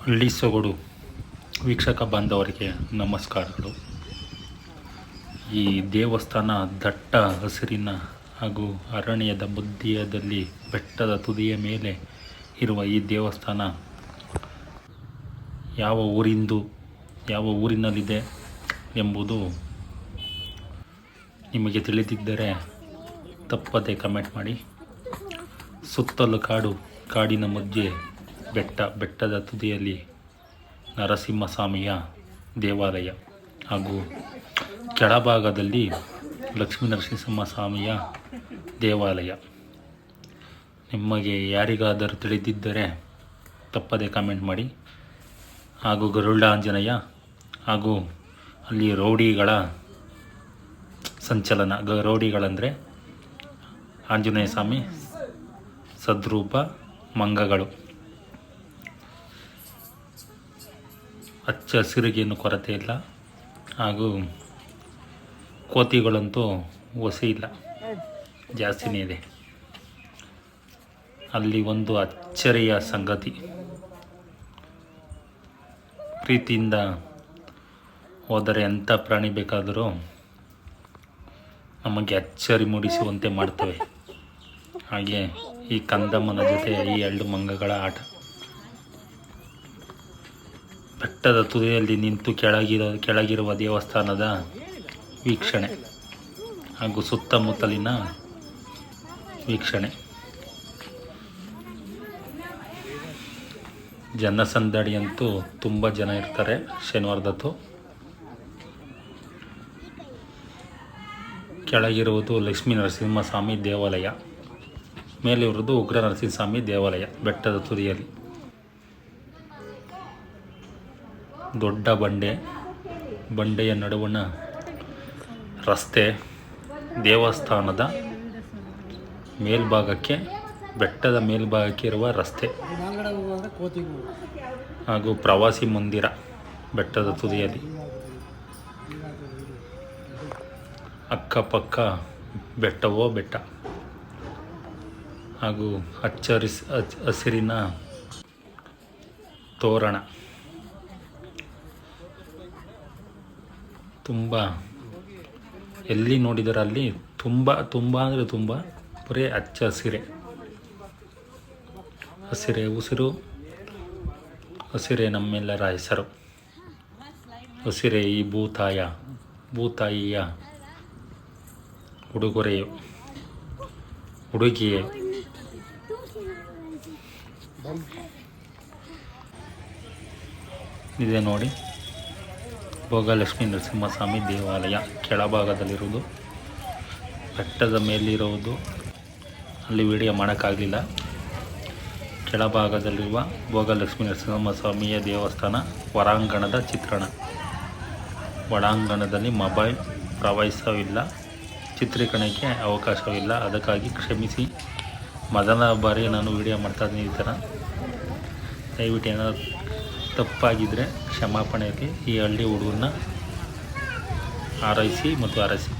ಹಳ್ಳಿ ಸೊಗಡು ವೀಕ್ಷಕ ಬಾಂಧವರಿಗೆ ನಮಸ್ಕಾರಗಳು. ಈ ದೇವಸ್ಥಾನ ದಟ್ಟ ಹಸಿರಿನ ಹಾಗೂ ಅರಣ್ಯದ ಮಧ್ಯದಲ್ಲಿ ಬೆಟ್ಟದ ತುದಿಯ ಮೇಲೆ ಇರುವ ಈ ದೇವಸ್ಥಾನ ಯಾವ ಊರಿನಲ್ಲಿದೆ ಎಂಬುದು ನಿಮಗೆ ತಿಳಿದಿದ್ದರೆ ತಪ್ಪದೆ ಕಮೆಂಟ್ ಮಾಡಿ. ಸುತ್ತಲೂ ಕಾಡಿನ ಮಧ್ಯೆ ಬೆಟ್ಟದ ತುದಿಯಲ್ಲಿ ನರಸಿಂಹಸ್ವಾಮಿಯ ದೇವಾಲಯ ಹಾಗೂ ಕೆಳಭಾಗದಲ್ಲಿ ಲಕ್ಷ್ಮೀ ನರಸಿಂಹಸ್ವಾಮಿಯ ದೇವಾಲಯ. ನಿಮಗೆ ಯಾರಿಗಾದರೂ ತಿಳಿದಿದ್ದರೆ ತಪ್ಪದೆ ಕಾಮೆಂಟ್ ಮಾಡಿ. ಹಾಗೂ ಗರುಡಾಂಜನೇಯ ಹಾಗೂ ಅಲ್ಲಿ ರೌಡಿಗಳ ಸಂಚಲನ. ರೌಡಿಗಳಂದರೆ ಆಂಜನೇಯ ಸ್ವಾಮಿ ಸದ್ರೂಪ ಮಂಗಗಳು. ಹಚ್ಚ ಹಸಿರಿಗೇನು ಕೊರತೆ ಇಲ್ಲ. ಹಾಗೂ ಕೋತಿಗಳಂತೂ ಹೊಸ ಇಲ್ಲ, ಜಾಸ್ತಿನೇ ಇದೆ. ಅಲ್ಲಿ ಒಂದು ಅಚ್ಚರಿಯ ಸಂಗತಿ, ಪ್ರೀತಿಯಿಂದ ಹೋದರೆ ಎಂಥ ಪ್ರಾಣಿ ಬೇಕಾದರೂ ನಮಗೆ ಅಚ್ಚರಿ ಮೂಡಿಸುವಂತೆ ಮಾಡ್ತವೆ. ಹಾಗೆ ಈ ಕಂದಮ್ಮನ ಜೊತೆ ಈ 2 ಮಂಗಗಳ ಆಟ. ಬೆಟ್ಟದ ತುದಿಯಲ್ಲಿ ನಿಂತು ಕೆಳಗಿರುವ ದೇವಸ್ಥಾನದ ವೀಕ್ಷಣೆ ಹಾಗೂ ಸುತ್ತಮುತ್ತಲಿನ ವೀಕ್ಷಣೆ. ಜನಸಂದಣಿಯಂತೂ ತುಂಬ ಜನ ಇರ್ತಾರೆ ಶನಿವಾರದತ್ತು. ಕೆಳಗಿರುವುದು ಲಕ್ಷ್ಮೀ ನರಸಿಂಹಸ್ವಾಮಿ ದೇವಾಲಯ, ಮೇಲಿರುವುದು ಉಗ್ರ ನರಸಿಂಹಸ್ವಾಮಿ ದೇವಾಲಯ. ಬೆಟ್ಟದ ತುದಿಯಲ್ಲಿ ದೊಡ್ಡ ಬಂಡೆಯ ನಡುವಣ ರಸ್ತೆ, ದೇವಸ್ಥಾನದ ಮೇಲ್ಭಾಗಕ್ಕೆ, ಬೆಟ್ಟದ ಮೇಲ್ಭಾಗಕ್ಕೆ ಇರುವ ರಸ್ತೆ ಹಾಗೂ ಪ್ರವಾಸಿ ಮಂದಿರ ಬೆಟ್ಟದ ತುದಿಯಲ್ಲಿ. ಅಕ್ಕಪಕ್ಕ ಬೆಟ್ಟವೋ ಬೆಟ್ಟ ಹಾಗೂ ಹಸಿರಿನ ತೋರಣ. ತುಂಬ ಎಲ್ಲಿ ನೋಡಿದರಲ್ಲಿ ತುಂಬ ಅಂದರೆ ತುಂಬ ಬರೀ ಹಚ್ಚ ಹಸಿರೇ ಹಸಿರೇ ನಮ್ಮೆಲ್ಲರ ಹೆಸರು. ಹಸಿರೇ ಈ ಭೂತಾಯಿಯ ಹುಡುಗಿಯೇ. ಇದೆ ನೋಡಿ, ಭೋಗಲಕ್ಷ್ಮೀ ನರಸಿಂಹಸ್ವಾಮಿ ದೇವಾಲಯ ಕೆಳಭಾಗದಲ್ಲಿರುವುದು. ಬೆಟ್ಟದ ಮೇಲಿರುವುದು ಅಲ್ಲಿ ವಿಡಿಯೋ ಮಾಡೋಕ್ಕಾಗಲಿಲ್ಲ. ಕೆಳಭಾಗದಲ್ಲಿರುವ ಭೋಗಲಕ್ಷ್ಮೀ ನರಸಿಂಹಸ್ವಾಮಿಯ ದೇವಸ್ಥಾನ ಹೊರಾಂಗಣದ ಚಿತ್ರಣ. ಒಳಾಂಗಣದಲ್ಲಿ ಮೊಬೈಲ್ ಪ್ರವೇಶವಿಲ್ಲ, ಚಿತ್ರೀಕರಣಕ್ಕೆ ಅವಕಾಶವಿಲ್ಲ, ಅದಕ್ಕಾಗಿ ಕ್ಷಮಿಸಿ. ಮೊದಲ ಬಾರಿ ನಾನು ವಿಡಿಯೋ ಮಾಡ್ತಾಯಿದ್ದೀನಿ ಈ ಥರ. ದಯವಿಟ್ಟು ಏನಾದರೂ ತಪ್ಪಾಗಿದ್ದರೆ ಕ್ಷಮಾಪಣೆ ಇರಲಿ. ಈ ಹಳ್ಳಿ ಹುಡುಗರನ್ನ ಆರೈಸಿ ಮತ್ತು ಅರಸಿ.